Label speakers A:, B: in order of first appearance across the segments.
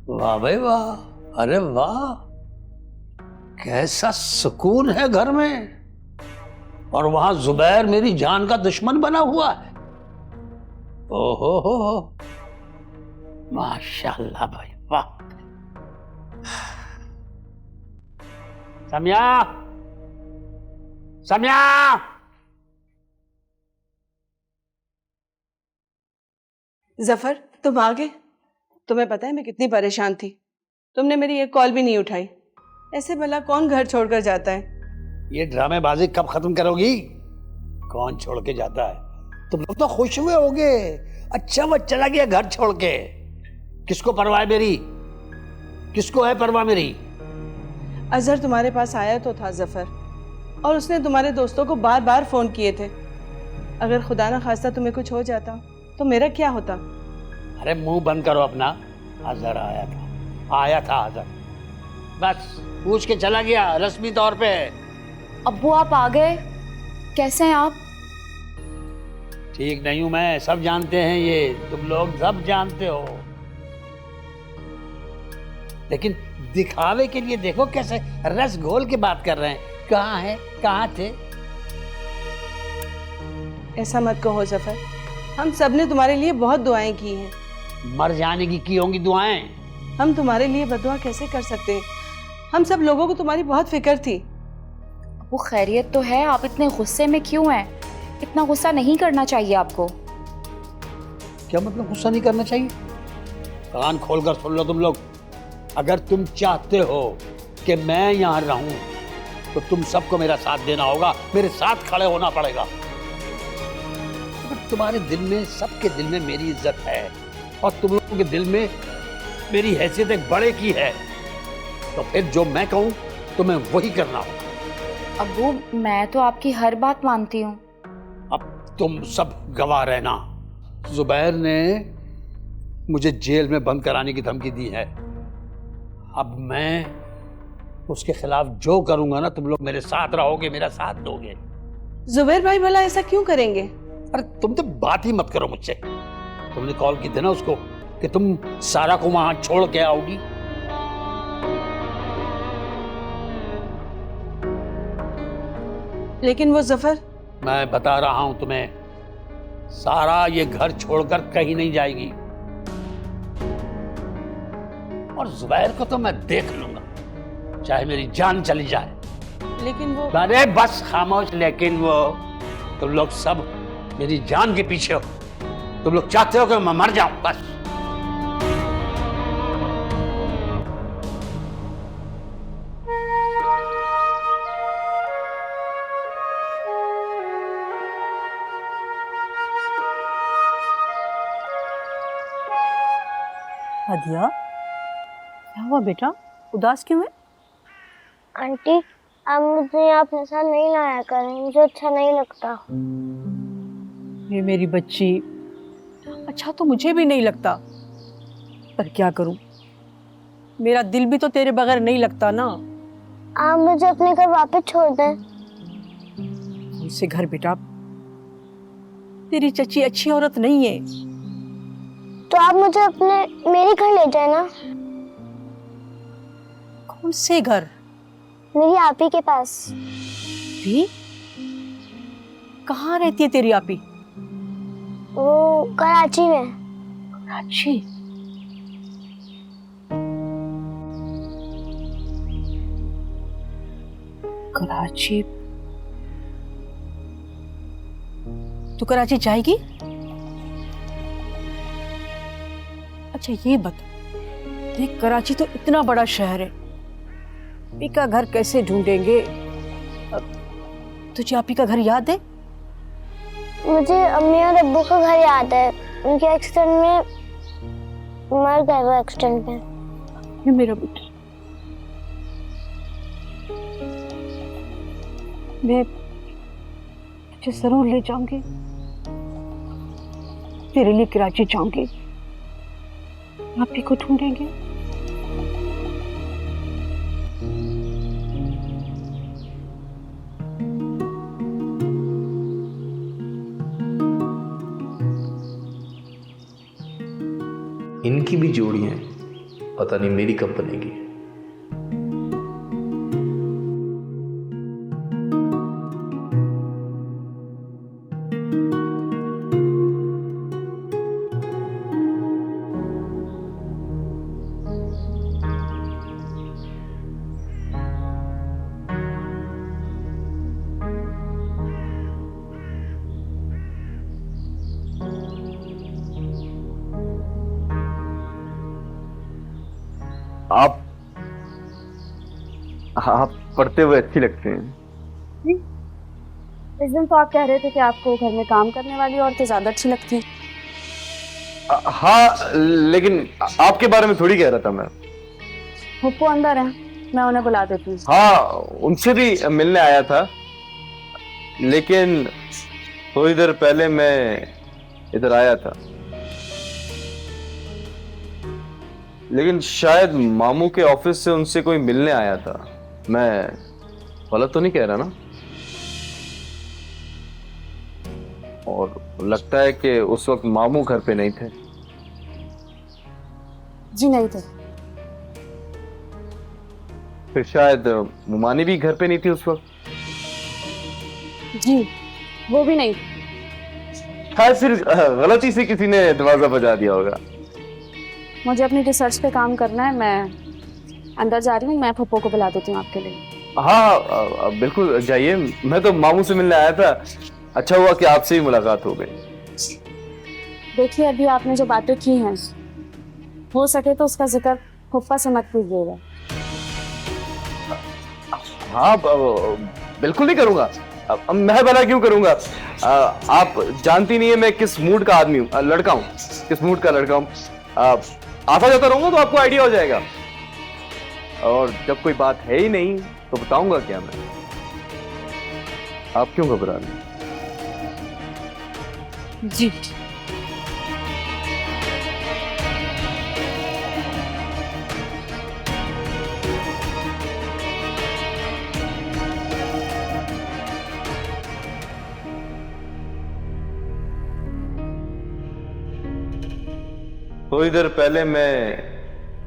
A: वाह भाई वाह, अरे वाह, कैसा सुकून है घर में। और वहां जुबैर मेरी जान का दुश्मन बना हुआ है। ओहो हो, माशाल्लाह भाई वाह। सम्या, सम्या।
B: जफर, तुम आ गए। तुम्हें पता है मैं कितनी परेशान थी। तुमने मेरी एक कॉल भी नहीं उठाई। ऐसे भला कौन घर छोड़कर जाता है?
A: ये ड्रामेबाजी कब खत्म करोगी? कौन छोड़ के जाता है? तुम लोग तो खुश हुए होगे। अच्छा वो चला गया घर छोड़ के। किसको परवाह है मेरी? किसको है परवाह मेरी?
B: अजहर तुम्हारे पास आया तो था जफर, और उसने तुम्हारे दोस्तों को बार बार फोन किए थे। अगर खुदा ना खास्ता तुम्हें कुछ हो जाता तो मेरा क्या होता?
A: अरे मुंह बंद करो अपना। अजहर आया था अजहर। बस पूछ के चला गया रस्मी तौर पे।
C: अब्बू आप आ गए, कैसे हैं आप?
A: ठीक नहीं हूं मैं, सब जानते हैं ये, तुम लोग सब जानते हो। लेकिन दिखावे के लिए देखो कैसे रस घोल के बात कर रहे हैं। कहाँ है, कहाँ थे?
B: ऐसा मत कहो जफर, हम सब ने तुम्हारे लिए बहुत दुआएं की हैं।
A: मर जाने की होंगी दुआएं।
B: हम तुम्हारे लिए बदुआ कैसे कर सकते हैं? हम सब लोगों को तुम्हारी बहुत फिक्र थी।
C: वो खैरियत तो है, आप इतने गुस्से में क्यों हैं? इतना गुस्सा नहीं करना चाहिए आपको।
A: क्या मतलब गुस्सा नहीं करना चाहिए? कान खोलकर सुन लो तुम लोग। अगर तुम चाहते हो कि मैं यहाँ रहूं तो तुम सबको मेरा साथ देना होगा, मेरे साथ खड़े होना पड़ेगा। अगर तुम्हारे दिल में, सबके दिल में मेरी इज्जत है और तुम लोगों के दिल में मेरी हैसियत एक बड़े की है, तो फिर जो मैं कहूं तुम्हें वही करना होगा।
C: अब्बू मैं तो आपकी हर बात मानती हूँ।
A: अब तुम सब गवाह रहना। जुबैर ने मुझे जेल में बंद कराने की धमकी दी है। अब मैं उसके खिलाफ जो करूंगा ना, तुम लोग मेरे साथ रहोगे, मेरा साथ दोगे।
B: जुबैर भाई भला ऐसा क्यों करेंगे?
A: अरे तुम तो बात ही मत करो मुझसे। तुमने कॉल की थी ना उसको कि तुम सारा को वहां छोड़ के आओगी।
B: लेकिन वो जफर,
A: मैं बता रहा हूं तुम्हें, सारा ये घर छोड़कर कहीं नहीं जाएगी। और जुबैर को तो मैं देख लूंगा, चाहे मेरी जान चली जाए।
B: लेकिन वो...
A: अरे बस खामोश। लेकिन वो, तुम लोग सब मेरी जान के पीछे हो। तुम लोग चाहते हो कि मैं मर जाऊं बस।
D: हदिया, क्या हुआ बेटा, उदास क्यों है?
E: आंटी, आप मुझे यहाँ अपने साथ नहीं लाया करें, मुझे अच्छा नहीं लगता।
D: ये मेरी बच्ची, अच्छा तो मुझे भी नहीं लगता, पर क्या करूं, मेरा दिल भी तो तेरे बगैर नहीं लगता ना।
E: आप मुझे अपने घर वापस छोड़ दें।
D: कौन से घर बेटा, तेरी चची अच्छी औरत नहीं है।
E: तो आप मुझे मेरे घर ले जाए ना।
D: कौन से घर?
E: मेरी आपी के पास।
D: भी? कहाँ रहती है तेरी आपी?
E: वो कराची में।
D: कराची? कराची? तू कराची जाएगी? अच्छा ये बता, देख कराची तो इतना बड़ा शहर है, आपी का घर कैसे ढूंढेंगे? तुझे आपी का घर याद है?
E: मुझे अम्मी और अब्बू का घर याद है, उनके एक्सीडेंट में मर गए वो एक्सीडेंट में।
D: ये मेरा बेटा, मैं तुझे जरूर ले जाऊंगी, तेरे लिए कराची जाऊंगी, आपी को ढूंढेंगे।
F: इनकी भी जोड़ी है, पता नहीं मेरी कब बनेगी।
G: आप पढ़ते हुए अच्छी लगते हैं।
C: इस दिन तो आप कह रहे थे कि आपको घर में काम करने वाली औरतें ज्यादा अच्छी लगती हैं।
G: हाँ, लेकिन आपके बारे में थोड़ी कह रहा था मैं।
C: हुप्पू अंदर है, मैं उन्हें बुला देती हूँ।
G: हाँ, उनसे भी मिलने आया था, लेकिन थोड़ी देर पहले मैं इधर आया था। लेकिन शायद मामू के ऑफिस से उनसे कोई मिलने आया था। मैं गलत तो नहीं कह रहा ना? और लगता है कि उस वक्त मामू घर पे नहीं थे।
C: जी नहीं थे।
G: फिर शायद मुमानी भी घर पे नहीं थी उस वक्त।
C: जी वो भी नहीं।
G: शायद फिर गलती से किसी ने दरवाजा बजा दिया होगा।
C: मुझे अपनी रिसर्च पे काम करना है, मैं अंदर जा रही हूँ। मैं पप्पो को बुला देती हूँ आपके लिए।
G: हाँ बिल्कुल जाइए। मैं तो मामू से मिलने आया था। अच्छा हुआ कि आपसे ही मुलाकात हो गई।
C: देखिए अभी आपने जो बातें की हैं, हो सके तो उसका जिक्र फुफ्फा से मत कीजिएगा।
G: हाँ बिल्कुल नहीं करूंगा। अब मैं भला क्यों करूंगा? आप जानती नहीं है मैं किस मूड का आदमी हूँ, लड़का हूँ, किस मूड का लड़का हूँ। आता जाता रहूंगा तो आपको आइडिया हो जाएगा। और जब कोई बात है ही नहीं तो बताऊंगा क्या मैं? आप क्यों घबरा रहे हैं?
D: जी
G: थोड़ी देर पहले मैं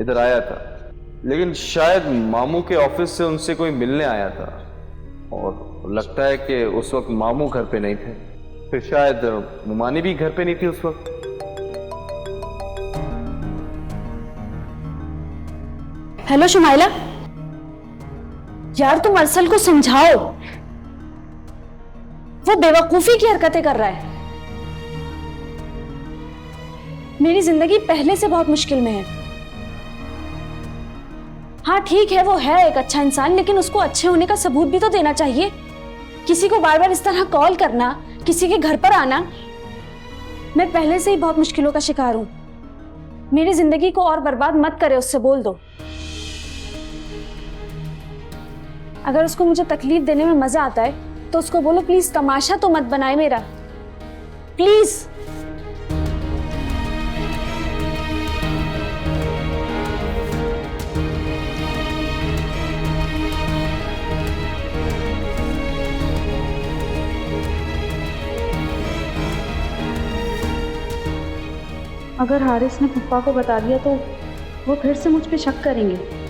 G: इधर आया था, लेकिन शायद मामू के ऑफिस से उनसे कोई मिलने आया था। और लगता है कि उस वक्त मामू घर पे नहीं थे। फिर शायद मुमानी भी घर पे नहीं थी उस वक्त।
C: हेलो शुमाइला, यार तुम अरसल को समझाओ, वो बेवकूफी की हरकतें कर रहा है। मेरी जिंदगी पहले से बहुत मुश्किल में है। हाँ ठीक है, वो है एक अच्छा इंसान, लेकिन उसको अच्छे होने का सबूत भी तो देना चाहिए। किसी को बार बार इस तरह कॉल करना, किसी के घर पर आना। मैं पहले से ही बहुत मुश्किलों का शिकार हूं। मेरी जिंदगी को और बर्बाद मत करे, उससे बोल दो। अगर उसको मुझे तकलीफ देने में मजा आता है तो उसको बोलो प्लीज तमाशा तो मत बनाए मेरा, प्लीज। अगर हारिस ने पप्पा को बता दिया तो वो फिर से मुझ पे शक करेंगे।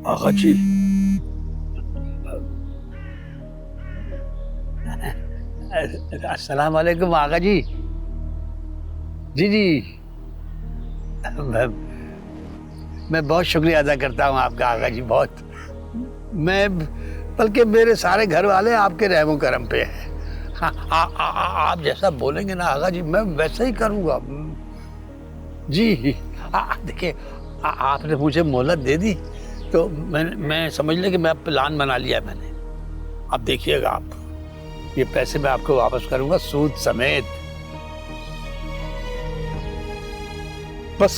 A: आगा जी, अस्सलाम वालेकुम आगा जी। जी जी, मैं बहुत शुक्रिया अदा करता हूँ आपका आगा जी, बहुत। मैं बल्कि मेरे सारे घर वाले आपके रहमो करम पे हैं। हाँ, आप जैसा बोलेंगे ना आगा जी मैं वैसे ही करूँगा। जी देखिए आपने मुझे मोहलत दे दी तो मैं समझ ले कि मैं प्लान बना लिया है मैंने। अब देखिएगा आप, ये पैसे मैं आपको वापस करूंगा सूद समेत। बस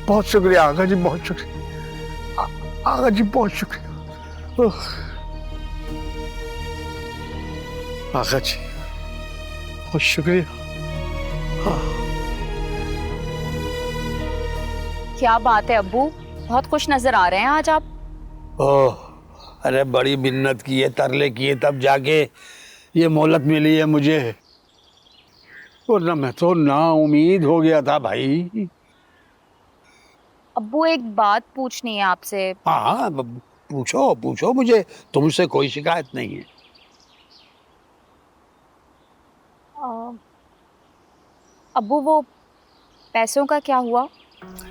A: बहुत शुक्रिया आगा जी, बहुत शुक्रिया आगा जी, बहुत शुक्रिया आगा जी, बहुत शुक्रिया।
F: क्या बात है अब्बू, बहुत खुश नजर आ रहे हैं आज आप।
A: ओह अरे बड़ी मिन्नत की है, तरले किए तब जाके ये मोहलत मिली है मुझे, वरना मैं तो ना उम्मीद हो गया था भाई।
F: अब्बू एक बात पूछनी है आपसे।
A: हाँ पूछो पूछो, मुझे तुमसे कोई शिकायत नहीं है।
F: अब्बू वो पैसों का क्या हुआ?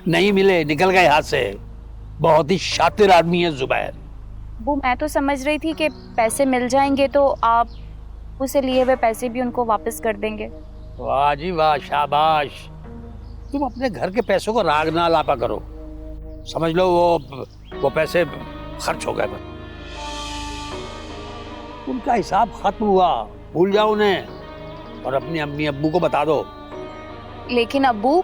A: नहीं मिले, निकल गए हाथ से। बहुत ही शातिर आदमी है जुबैर।
F: वो मैं तो समझ रही थी कि पैसे मिल जाएंगे तो आप उसे लिए हुए पैसे भी उनको वापस कर देंगे।
A: वाह जी वाह, शाबाश। तुम अपने घर के पैसों को राग ना लापा करो, समझ लो वो पैसे खर्च हो गए बस। उनका हिसाब खत्म हुआ, भूल जाओ उन्हें और अपनी अम्मी अब्बू को बता दो।
F: लेकिन अब्बू,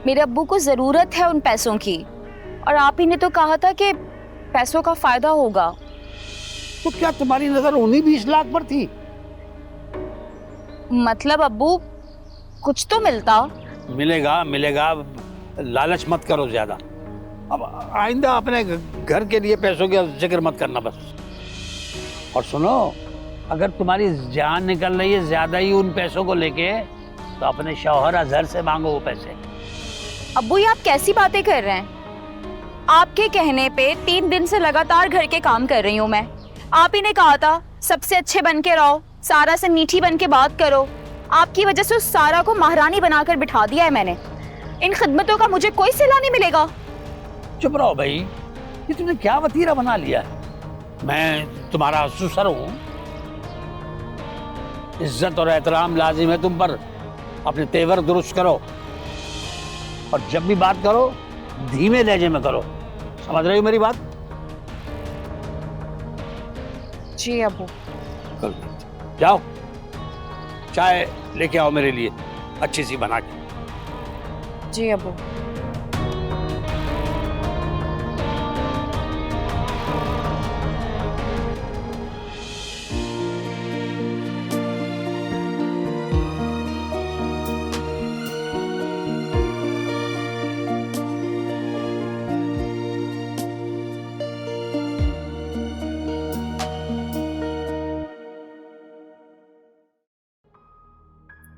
F: मेरे अब्बू को जरूरत है उन पैसों की, और आप ही ने तो कहा था कि पैसों का फायदा होगा।
A: तो क्या तुम्हारी नजर उन्हीं 20 लाख पर थी?
F: मतलब अब्बू कुछ तो मिलता।
A: मिलेगा मिलेगा, लालच मत करो ज्यादा। अब आइंदा अपने घर के लिए पैसों की जिक्र मत करना बस। और सुनो, अगर तुम्हारी जान निकल रही है ज्यादा ही उन पैसों को लेके तो अपने शौहर अजहर से मांगो वो पैसे।
F: अब्बू ये आप कैसी बातें कर रहे हैं? आपके कहने पे 3 दिन से लगातार घर के काम कर रही हूँ मैं। आप ही ने कहा था सबसे अच्छे बन के रहो, सारा से मीठी बन के बात करो। आपकी वजह से उस सारा को महारानी बनाकर बिठा दिया है मैंने। इन खिदमतों का मुझे कोई सिला नहीं मिलेगा।
A: चुप रहो भाई, ये तुमने क्या वतीरा बना लिया है? मैं तुम्हारा ससुर हूँ, इज्जत और एहतराम लाजिम है तुम पर। अपने तेवर दुरुस्त करो और जब भी बात करो धीमे लहजे में करो, समझ रही हो मेरी बात?
F: जी अब्बू।
A: जाओ चाय लेके आओ मेरे लिए अच्छी सी बना के।
F: जी अब्बू।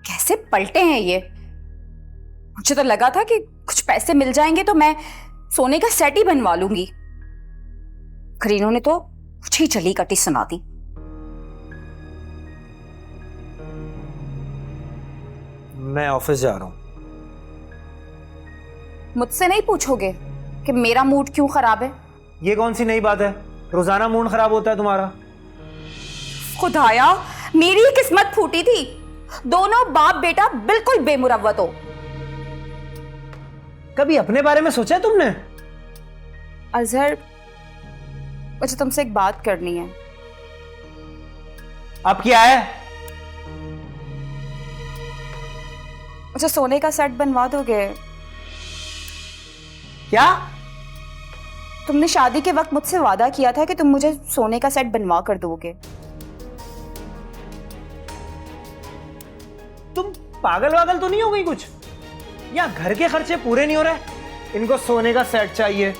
F: कैसे पलटे हैं ये। मुझे तो लगा था कि कुछ पैसे मिल जाएंगे तो मैं सोने का सेट ही बनवा लूंगी, फिर इन्होंने तो मुझे ही चली कटी सुना दी।
H: मैं ऑफिस जा रहा हूं।
F: मुझसे नहीं पूछोगे कि मेरा मूड क्यों खराब है?
H: ये कौन सी नई बात है? रोजाना मूड खराब होता है तुम्हारा।
F: खुदाया, मेरी किस्मत फूटी थी। दोनों बाप बेटा बिल्कुल बेमुरव्वत हो।
H: कभी अपने बारे में सोचा है तुमने?
F: अजहर, मुझे तुमसे एक बात करनी है।
H: अब क्या है?
F: मुझे सोने का सेट बनवा दोगे?
H: क्या?
F: तुमने शादी के वक्त मुझसे वादा किया था कि तुम मुझे सोने का सेट बनवा कर दोगे।
H: तुम पागल वागल तो नहीं हो गई कुछ? या घर के खर्चे पूरे नहीं हो रहे, इनको सोने का सेट चाहिए?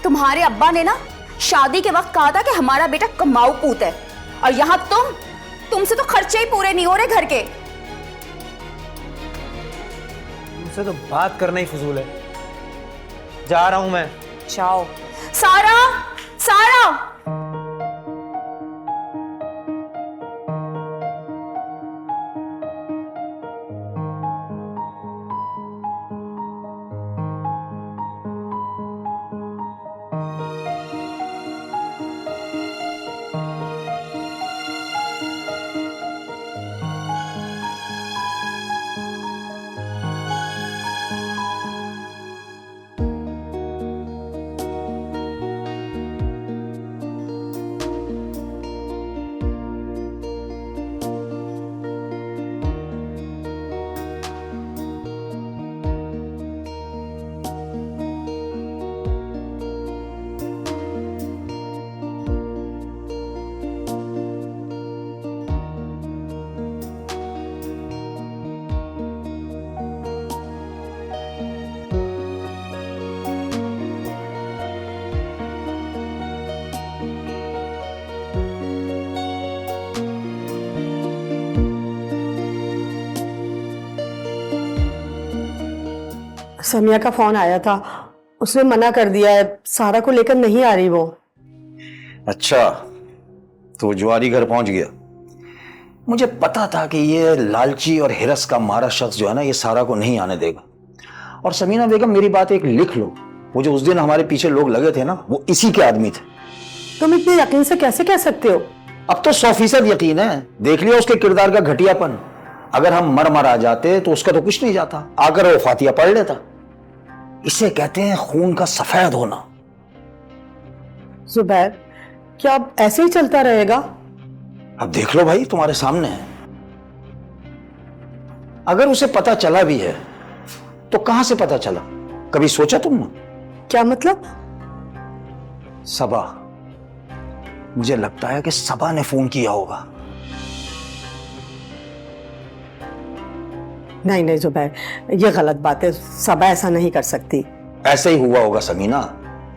F: तुम्हारे अब्बा ने ना शादी के वक्त कहा था कि हमारा बेटा कमाऊ पूत है, और यहां तुमसे तो खर्चे ही पूरे नहीं हो रहे घर के।
H: तुमसे तो बात करना ही फजूल है। जा रहा हूं मैं।
F: जाओ। सारा, सारा।
D: समिया का फोन आया था, उसने मना कर दिया है, सारा को लेकर नहीं आ रही वो।
I: अच्छा, तो जुआरी घर पहुंच गया। मुझे पता था कि ये लालची और हिरस का मारा शख्स जो है ना, ये सारा को नहीं आने देगा। और समीना बेगम, मेरी बात एक लिख लो, वो जो उस दिन हमारे पीछे लोग लगे थे ना, वो इसी के आदमी थे।
D: तुम इतने यकीन से कैसे कह सकते हो?
I: अब तो 100% यकीन है। देख लिया उसके किरदार का घटियापन। अगर हम मर आ जाते तो उसका तो कुछ नहीं जाता, आकर वो फातिया पढ़ लेता। इसे कहते हैं खून का सफेद होना।
D: जुबैर, क्या अब ऐसे ही चलता रहेगा?
I: अब देख लो भाई, तुम्हारे सामने है। अगर उसे पता चला भी है तो कहां से पता चला? कभी सोचा तुमने?
D: क्या मतलब?
I: सबा, मुझे लगता है कि सबा ने फोन किया होगा।
D: नहीं नहीं जुबैर, ये गलत बात है, सबा ऐसा नहीं कर सकती।
I: ऐसे ही हुआ होगा समीना।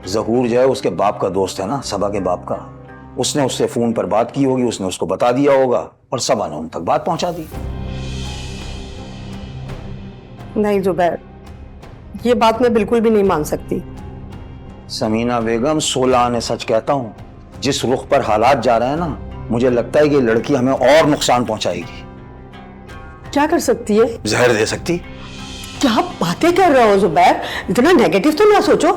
I: जहूर जो है उसके बाप का दोस्त है ना, सबा के बाप का। उसने उससे फोन पर बात की होगी, उसने उसको बता दिया होगा और सबा ने उन तक बात पहुंचा दी।
D: नहीं जुबैर, ये बात मैं बिल्कुल भी नहीं मान सकती।
I: समीना बेगम, 16 आने सच कहता हूं, जिस रुख पर हालात जा रहे हैं ना, मुझे लगता है कि ये लड़की हमें और नुकसान पहुंचाएगी।
D: क्या कर सकती है?
I: जहर दे सकती।
D: क्या बातें कर रहे हो जुबैर? इतना नेगेटिव तो ना सोचो।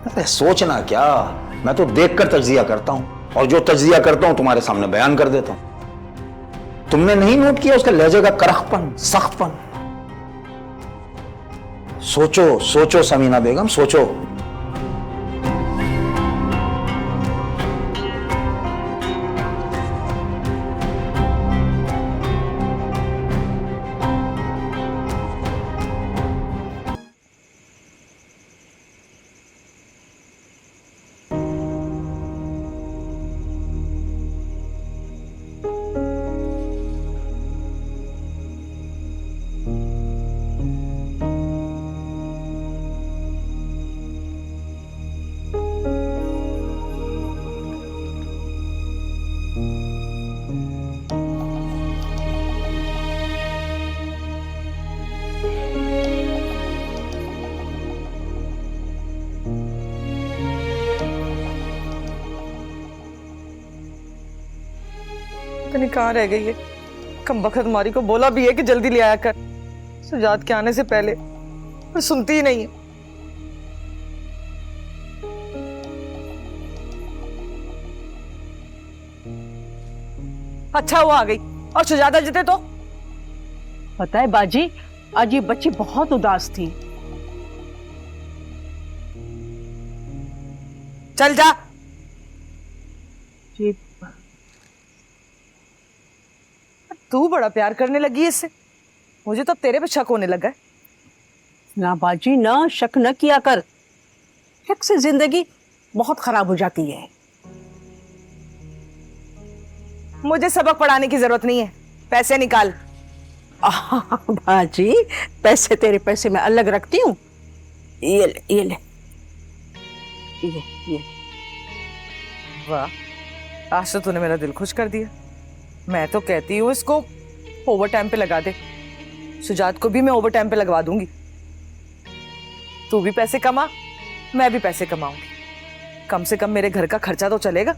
I: अरे सोचना क्या, मैं तो देखकर तज्जिया करता हूं, और जो तज्जिया करता हूं तुम्हारे सामने बयान कर देता हूं। तुमने नहीं नोट किया उसके लहजे का करखपन, सख्तपन? सोचो सोचो समीना बेगम, सोचो।
B: पता नहीं कहाँ रह गई है। कम बखत मारी को बोला भी है कि जल्दी ले आया कर सुजात के आने से पहले, पर सुनती ही नहीं है। अच्छा वो आ गई, और सुजाता जीते तो?
D: पता है बाजी, आज ये बच्ची बहुत उदास थी।
B: चल जा।
D: जी।
B: तू बड़ा प्यार करने लगी है इससे, मुझे तो अब तेरे पे शक होने लगा है।
D: ना बाजी ना, शक न किया कर, शक से जिंदगी बहुत खराब हो जाती है।
B: मुझे सबक पढ़ाने की जरूरत नहीं है, पैसे निकाल।
D: बाजी, पैसे तेरे पैसे मैं अलग रखती हूँ। ये ले, ये ले, ये।
B: वाह, आज तो तूने मेरा दिल खुश कर दिया। मैं तो कहती हूँ इसको ओवर टाइम पे लगा दे। सुजात को भी मैं ओवर टाइम पे लगवा दूंगी। तू भी पैसे कमा, मैं भी पैसे कमाऊंगी। कम से कम मेरे घर का खर्चा तो चलेगा।